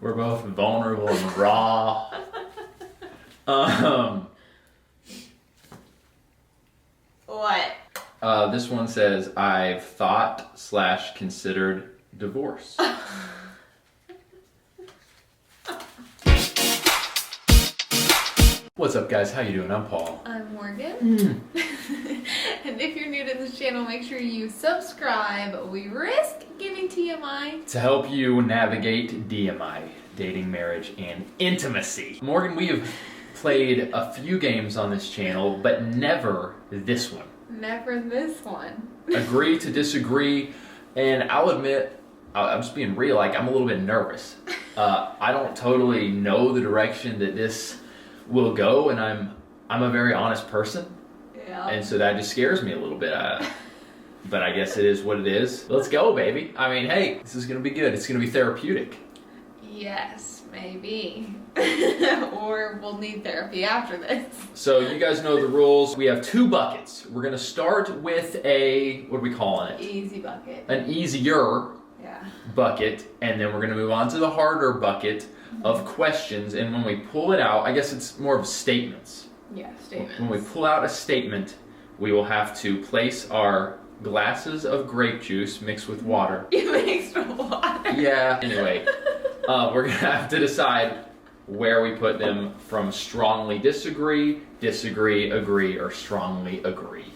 We're both vulnerable and raw. What? This one says, I've thought/considered divorce. What's up, guys? How you doing? I'm Paul. I'm Morgan. And if you're new to this channel, make sure you subscribe. We risk giving TMI To help you navigate DMI, dating, marriage, and intimacy. Morgan, we have played a few games on this channel, but never this one. Never this one. Agree to disagree, and I'll admit, I'm just being real, like I'm a little bit nervous. I don't totally know the direction that this will go, and I'm a very honest person. Yeah. And so that just scares me a little bit. But I guess it is what it is. Let's go, baby. I mean, hey, this is gonna be good. It's gonna be therapeutic. Yes, maybe. Or we'll need therapy after this. So you guys know the rules. We have two buckets. We're gonna start with a, what are we calling it? Easy bucket. An easier bucket, and then we're gonna move on to the harder bucket of questions. And when we pull it out, I guess it's more of statements. Yeah, statements. When we pull out a statement, we will have to place our glasses of grape juice mixed with water. You mixed with water? Yeah, anyway. We're gonna have to decide where we put them from strongly disagree, disagree, agree, or strongly agree.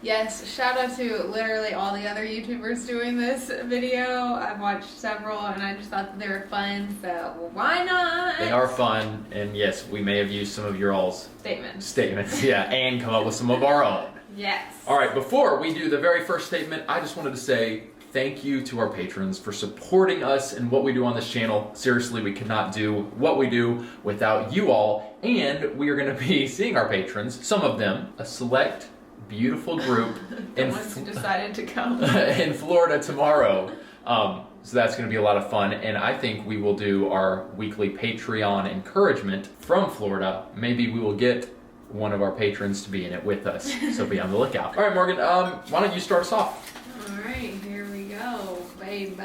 Yes, shout out to literally all the other YouTubers doing this video. I've watched several and I just thought that they were fun, so why not? They are fun, and yes, we may have used some of your all's statements, yeah, and come up with some of our own. Yes. All right, before we do the very first statement, I just wanted to say thank you to our patrons for supporting us and what we do on this channel. Seriously, we could not do what we do without you all, and we are going to be seeing our patrons, some of them, a select beautiful group the ones who decided to come in Florida tomorrow. So that's going to be a lot of fun, and I think we will do our weekly Patreon encouragement from Florida. Maybe we will get one of our patrons to be in it with us, so be on the lookout. All right, Morgan, why don't you start us off? All right, here we go, baby.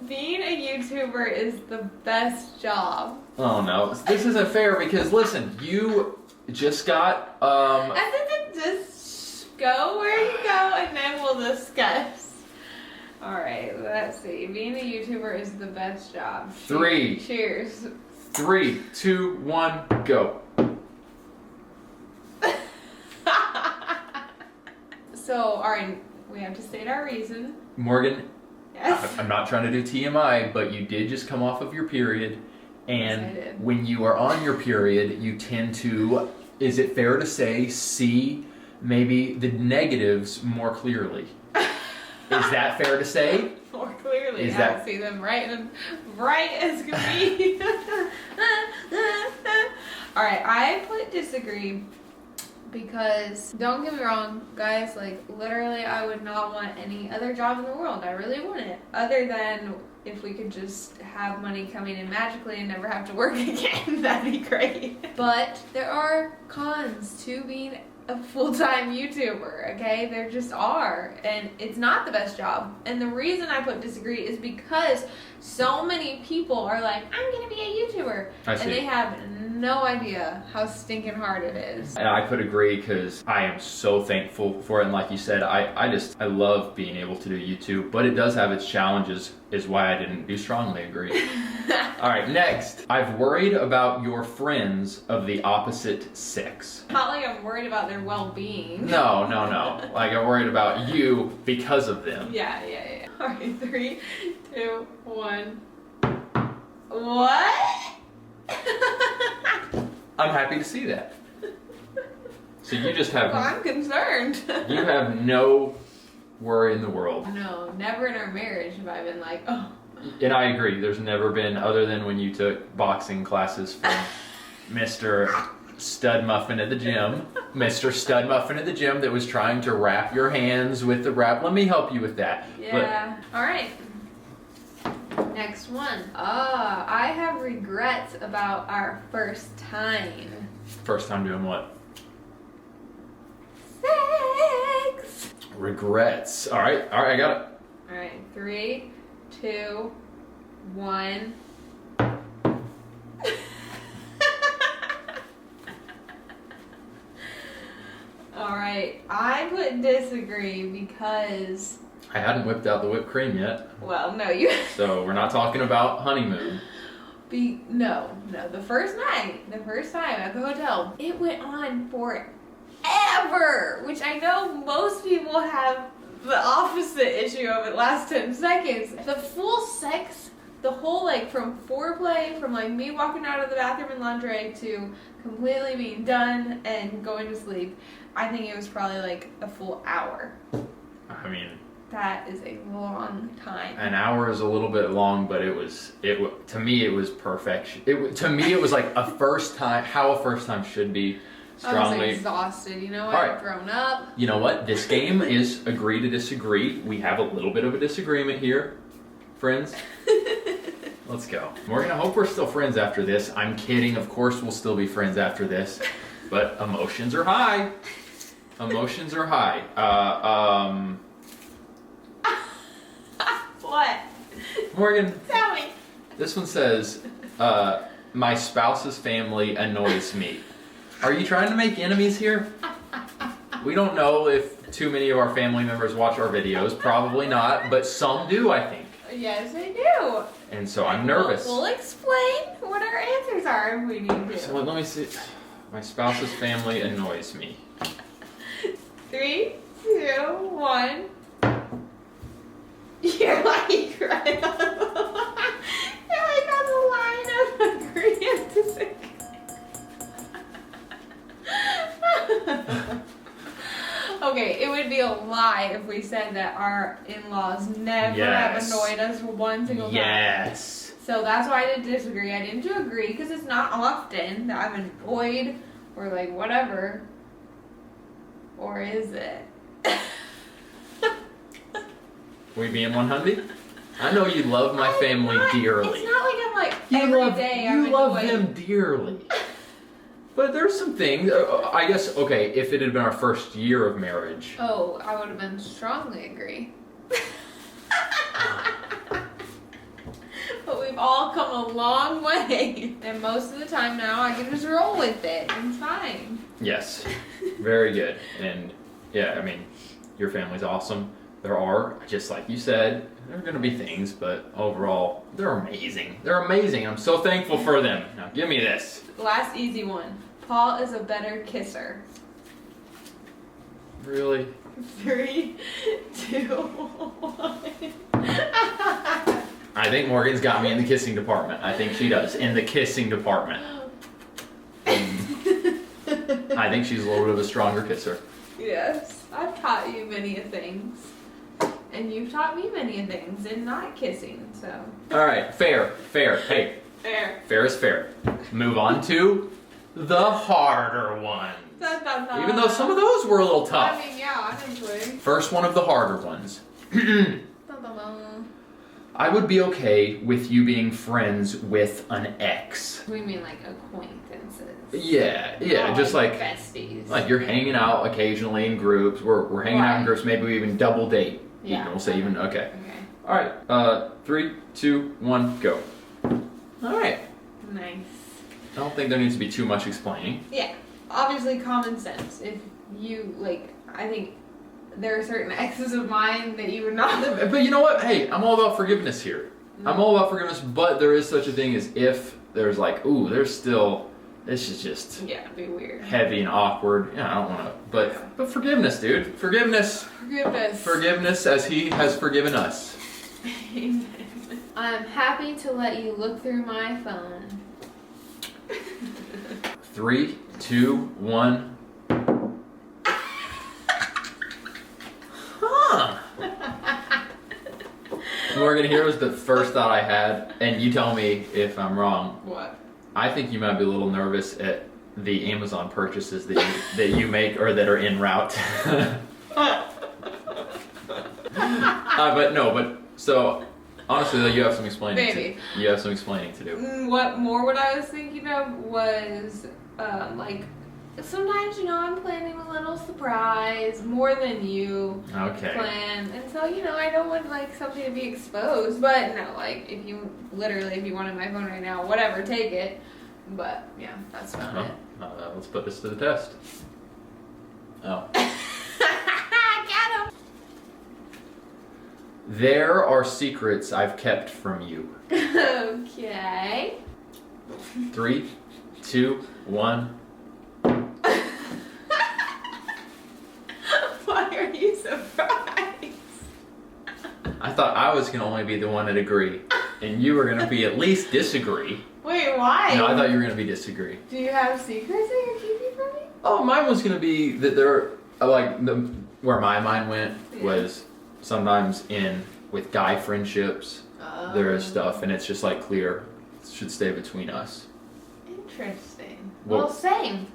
Being a YouTuber is the best job. Oh no, this isn't fair because listen, you just got I think just go where you go and then we'll discuss. Alright, let's see. Being a YouTuber is the best job. Cheers. 3, 2, 1, go. So, alright, we have to state our reason. Morgan, yes. I'm not trying to do TMI, but you did just come off of your period. And yes, when you are on your period, you tend to, is it fair to say, see maybe the negatives more clearly? Is that fair to say? More clearly, I see them bright as can be. Alright, I put disagree because, don't get me wrong, guys, like, literally, I would not want any other job in the world. I really wouldn't. Other than if we could just have money coming in magically and never have to work again, that'd be great. But there are cons to being a full-time YouTuber, okay? There just are. And it's not the best job. And the reason I put disagree is because so many people are like, I'm gonna be a YouTuber. I see. And they have no idea how stinking hard it is. And I could agree because I am so thankful for it. And like you said, I love being able to do YouTube, but it does have its challenges, is why I didn't do strongly agree. All right, next. I've worried about your friends of the opposite sex. Not like I'm worried about their well-being. No. Like I'm worried about you because of them. Yeah. All right, 3, 2, 1. What? I'm happy to see that. So you just have... Well, I'm concerned. You have no worry in the world. No, never in our marriage have I been like, oh. And I agree. There's never been, other than when you took boxing classes from Mr. Stud Muffin at the gym. Mr. Stud Muffin at the gym that was trying to wrap your hands with the wrap. Let me help you with that. Yeah. All right. Next one. I have regrets about our first time. First time doing what? Sex. Regrets. All right, I got it. Alright, 3, 2, 1. Alright, I would disagree because... I hadn't whipped out the whipped cream yet. Well, no, you... So we're not talking about honeymoon. No, the first time at the hotel, it went on forever, which I know most people have the opposite issue of it last 10 seconds. The full sex, the whole like from foreplay, from like me walking out of the bathroom in lingerie to completely being done and going to sleep, I think it was probably like a full hour. I mean, that is a long time. An hour is a little bit long, but to me it was perfection. To me it was like a first time, how a first time should be. Strongly. I was exhausted, you know what? Right. I've grown up. You know what? This game is agree to disagree. We have a little bit of a disagreement here, friends. Let's go. Morgan, I hope we're still friends after this. I'm kidding. Of course we'll still be friends after this. But emotions are high. Emotions are high. What? Morgan. Tell me. This one says, my spouse's family annoys me. Are you trying to make enemies here? We don't know if too many of our family members watch our videos. Probably not, but some do, I think. Yes, they do. And so I'm nervous. We'll explain what our answers are if we need to. So let me see. My spouse's family annoys me. 3, 2, 1. You're like right on the line of agree and disagree. Okay, it would be a lie if we said that our in-laws never have annoyed us one single time. Yes. So that's why I did disagree. I didn't agree because it's not often that I'm annoyed or like whatever. Or is it? We being 100? I know you love my family dearly. It's not like I'm like every day I'm You love annoyed. them dearly. But there's some things, I guess, okay, if it had been our first year of marriage. Oh, I would have been strongly agree. But we've all come a long way. And most of the time now I can just roll with it. It's fine. Yes, very good. And yeah, I mean, your family's awesome. There are, just like you said, there are going to be things, but overall, they're amazing. They're amazing. I'm so thankful for them. Now, give me this. Last easy one. Paul is a better kisser. Really? 3, 2, 1. I think Morgan's got me in the kissing department. I think she does. In the kissing department. I think she's a little bit of a stronger kisser. Yes. I've taught you many a things. And you've taught me many a things in not kissing, so. Alright, fair. Hey, Fair. fair is fair. Move on to the harder ones. Even though some of those were a little tough. I mean, yeah, honestly. First one of the harder ones. I would be okay with you being friends with an ex. We mean like acquaintances. Yeah, Not just like besties. like you're hanging out occasionally in groups. We're hanging out in groups. Maybe we even double date. Yeah. Even, we'll say even okay. Okay. All right. 3, 2, 1, go. All right. Nice. I don't think there needs to be too much explaining. Yeah. Obviously, common sense. If you like, I think there are certain exes of mine that you would not. But you know what? Hey, I'm all about forgiveness here. I'm all about forgiveness, but there is such a thing as if there's like, ooh, there's still, this is just it'd be weird. heavy and awkward. Yeah, I don't want to, but forgiveness, dude. Forgiveness. Forgiveness as he has forgiven us. Amen. I'm happy to let you look through my phone. 3, 2, 1. Huh. Morgan, here was the first thought I had, and you tell me if I'm wrong. What? I think you might be a little nervous at the Amazon purchases that you make or that are en route. But so honestly though, you have some explaining. Maybe. You have some explaining to do. What more? What I was thinking of was like sometimes, I'm planning a little surprise more than you plan. And so, I don't want, something to be exposed. But no, if you wanted my phone right now, whatever, take it. But, yeah, that's about it. Let's put this to the test. Oh. Got him! There are secrets I've kept from you. Okay. 3, 2, 1. Why are you surprised? I thought I was going to only be the one that agree, and you were going to be at least disagree. Wait, why? No, I thought you were going to be disagree. Do you have secrets that you're keeping from me? Oh, mine was going to be that there, where my mind went was sometimes with guy friendships, there is stuff, and it's just clear, it should stay between us. Interesting. Well, Well, same.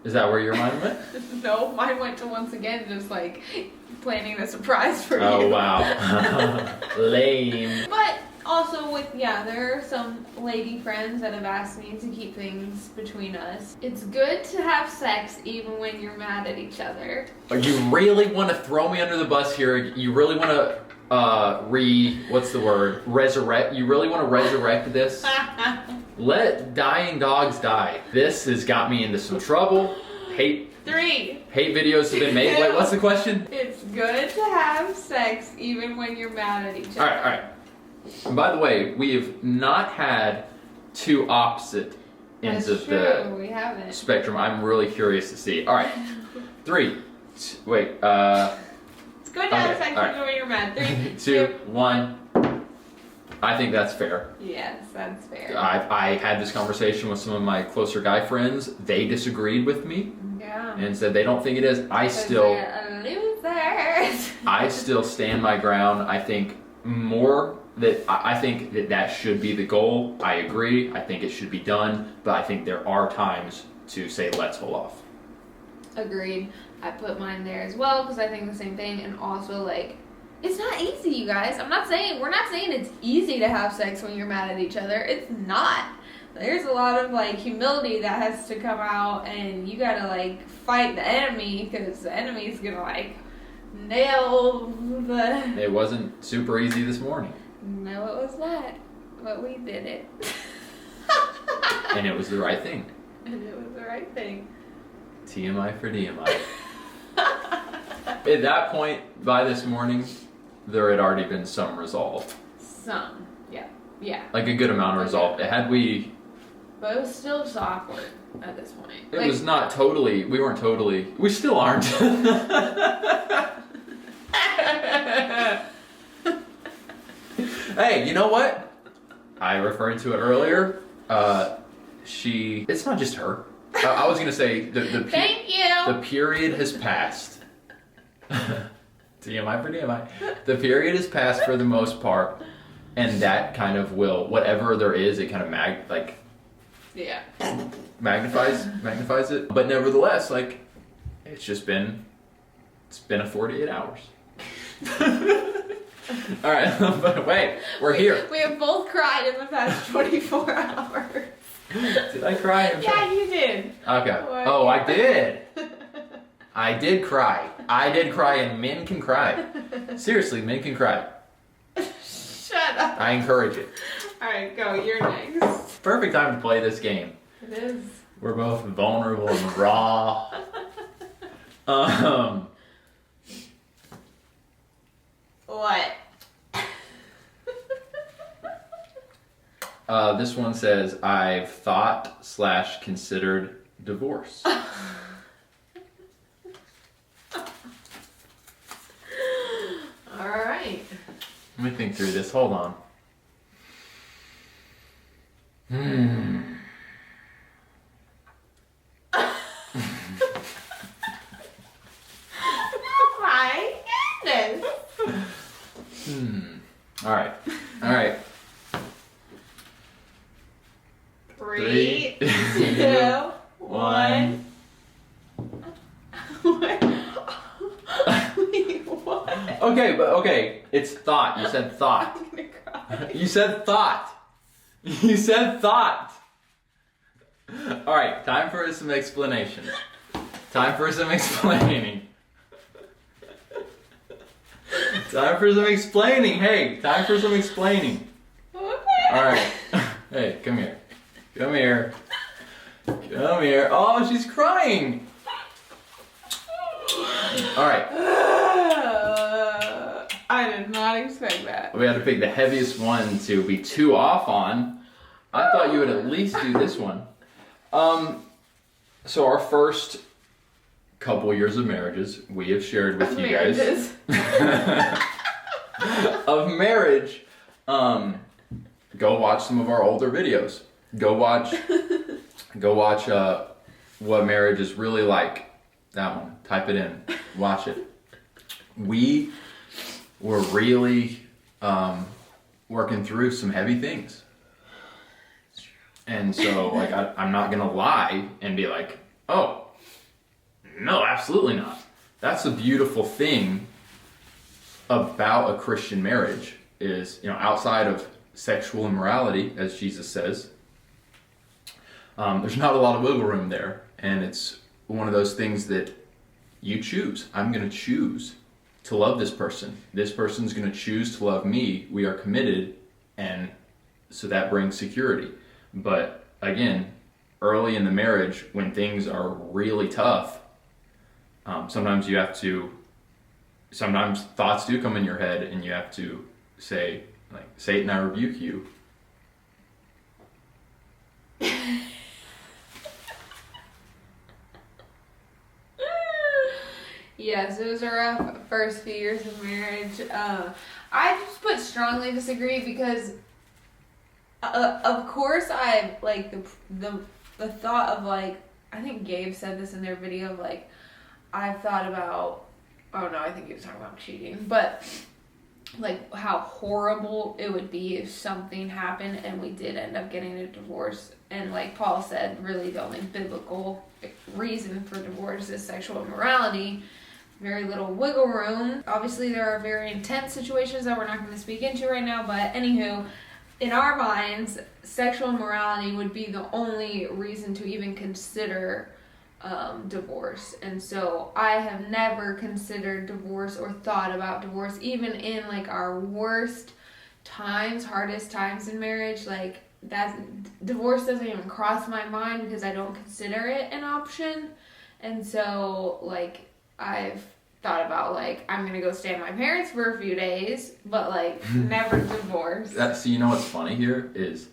Is that where your mind went? No, mine went to once again just planning a surprise for you. Oh, wow. Lame. But also there are some lady friends that have asked me to keep things between us. It's good to have sex even when you're mad at each other. You really want to throw me under the bus here? You really want to resurrect? You really want to resurrect this? Let dying dogs die. This has got me into some trouble. Hate 3. Hate videos have been made. Wait, what's the question? It's good to have sex even when you're mad at each other. All right. And by the way, we have not had two opposite ends of the we haven't. spectrum. I'm really curious to see. All right, 3. Wait. It's good to have sex even when you're mad. 3, 2, 1. I think that's fair. Yes, that's fair. I had this conversation with some of my closer guy friends. They disagreed with me. Yeah. And said they don't think it is. I they're losers. I still stand my ground. I think that should be the goal. I agree. I think it should be done. But I think there are times to say let's hold off. Agreed. I put mine there as well because I think the same thing. And also it's not easy, you guys. we're not saying it's easy to have sex when you're mad at each other. It's not. There's a lot of humility that has to come out, and you gotta fight the enemy because the enemy's gonna nail the. It wasn't super easy this morning. No, it was not. But we did it. And it was the right thing. And it was the right thing. TMI for DMI. At that point, by this morning, there had already been some resolve. Some, yeah. Yeah. A good amount of resolve. But it was still just awkward at this point. It was not totally, we still aren't. Hey, you know what? I referred to it earlier. It's not just her. I was gonna say, Thank you! The period has passed. TMI for DMI. The period has passed for the most part, and that kind of will, whatever there is, it kind of magnifies it. But nevertheless, it's been a 48 hours. All right, but wait, we're here. We have both cried in the past 24 hours. Did I cry? Yeah, you did. Okay. Oh, I did. I did cry. And men can cry. Seriously, men can cry. Shut up. I encourage it. Alright, go. You're next. Perfect time to play this game. It is. We're both vulnerable and raw. What? This one says, I've thought/considered divorce. Alright. Let me think through this. Hold on. My goodness. All right. 3, 2, 1. What? Okay, it's thought. You said thought. I'm gonna cry. You said thought. All right, time for some explanation. Time for some explaining. Time for some explaining. Hey, time for some explaining. Alright. Hey, come here. Come here. Come here. Oh, she's crying. Alright. I did not expect that. We had to pick the heaviest one to be 2 off on. I thought you would at least do this one. So our first couple years of marriages, we have shared with you guys of marriage. Go watch some of our older videos. Go watch what marriage is really like. That one. Type it in. Watch it. We were really working through some heavy things. And so, like, I'm not gonna lie and be like, oh, no, absolutely not. That's the beautiful thing about a Christian marriage is, outside of sexual immorality, as Jesus says, there's not a lot of wiggle room there. And it's one of those things that you choose. I'm gonna choose to love this person. This person's gonna choose to love me. We are committed, and so that brings security. But again, early in the marriage, when things are really tough, sometimes thoughts do come in your head, and you have to say, like, Satan, I rebuke you. Yes, it was a rough first few years of marriage. I just put strongly disagree because, of course, I like the thought of, like, I think Gabe said this in their video, like, I've thought about, oh no, I think he was talking about cheating, but like how horrible it would be if something happened and we did end up getting a divorce. And like Paul said, really the only biblical reason for divorce is sexual immorality. Very little wiggle room. Obviously there are very intense situations that we're not going to speak into right now, but anywho, in our minds, sexual immorality would be the only reason to even consider divorce. And so I have never considered divorce or thought about divorce, even in like our worst times, hardest times in marriage. Like, that divorce doesn't even cross my mind because I don't consider it an option. And so like I've thought about, like, I'm gonna go stay at my parents for a few days, but like never divorce. So you know what's funny here is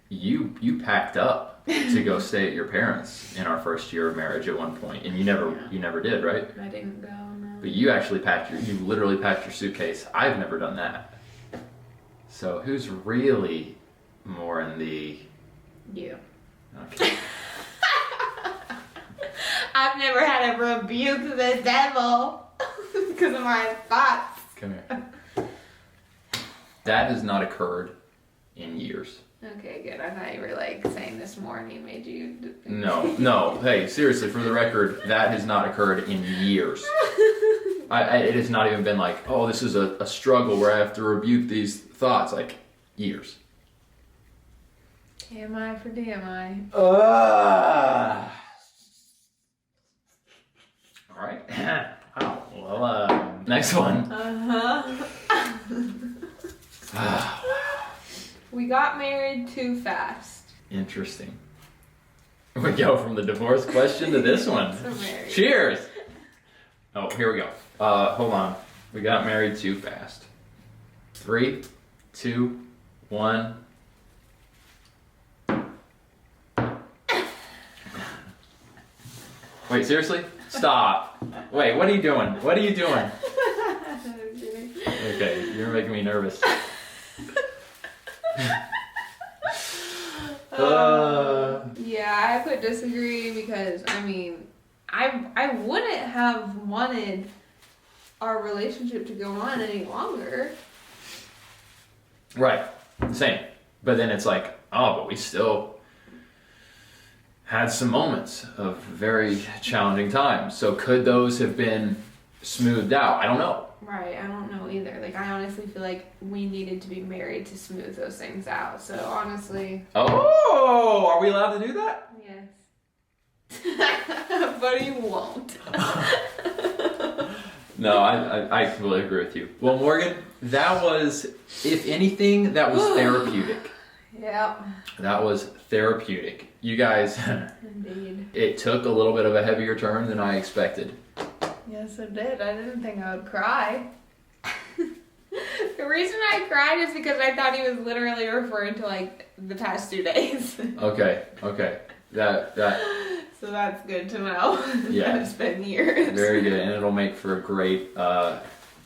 you packed up to go stay at your parents in our first year of marriage at one point, and you never did, right? I didn't go, no. But you actually you literally packed your suitcase. I've never done that. So who's really more in the... You. Okay. I've never had to rebuke the devil because of my thoughts. Come here. That has not occurred in years. Okay, good. I thought you were like saying this morning made you... No. Hey, seriously, for the record, that has not occurred in years. It has not even been like, oh, this is a struggle where I have to rebuke these thoughts. Like, years. TMI for DMI. All right. Wow. Well, next one. We got married too fast. Interesting. We go from the divorce question to this one. Cheers. Oh, here we go. Hold on. We got married too fast. 3, 2, 1. Wait, seriously? Stop. Wait, what are you doing? What are you doing? Okay, you're making me nervous. Yeah, I could disagree because, I mean, I wouldn't have wanted our relationship to go on any longer. Right. Same. But then it's like, oh, but we still had some moments of very challenging times. So could those have been smoothed out? I don't know. Right, I don't know either. Like, I honestly feel like we needed to be married to smooth those things out. So honestly... Oh, are we allowed to do that? Yes. But he won't. No, I completely agree with you. Well, Morgan, that was, if anything, that was therapeutic. Yep. That was therapeutic. You guys, Indeed. it took a little bit of a heavier turn than I expected. Yes, it did. I didn't think I would cry. The reason I cried is because I thought he was literally referring to like the past 2 days. Okay. That So that's good to know. Yeah. It's been years. very good, and it'll make for a great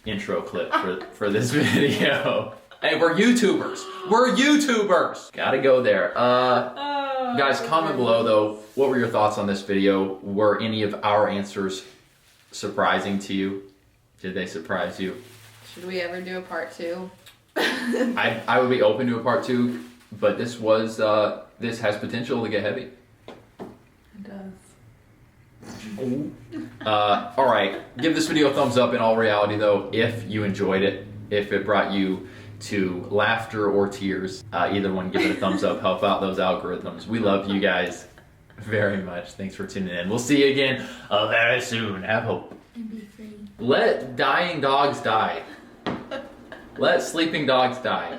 intro clip for this video. Hey, we're YouTubers. Gotta go there. Guys, comment below though. What were your thoughts on this video? Were any of our answers surprising to you? Did they surprise you? Should we ever do a part 2? I would be open to a part 2, but this has potential to get heavy. It does. All right, give this video a thumbs up in all reality though, if you enjoyed it, if it brought you to laughter or tears. Either one, give it a thumbs up, help out those algorithms. We love you guys very much. Thanks for tuning in. We'll see you again very soon. Have hope. And be free. Let dying dogs die. Let sleeping dogs die.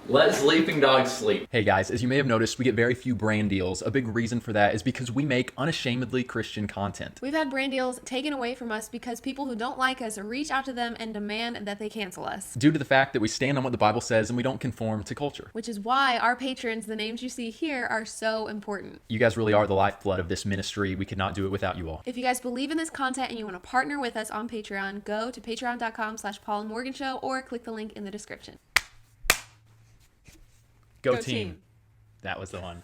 Let sleeping dogs sleep. Hey guys, as you may have noticed, we get very few brand deals. A big reason for that is because we make unashamedly Christian content. We've had brand deals taken away from us because people who don't like us reach out to them and demand that they cancel us. Due to the fact that we stand on what the Bible says and we don't conform to culture. Which is why our patrons, the names you see here, are so important. You guys really are the lifeblood of this ministry. We could not do it without you all. If you guys believe in this content and you want to partner with us on Patreon, go to patreon.com/paulandmorganshow or click the link in the description. Go Go team. team. That was the one.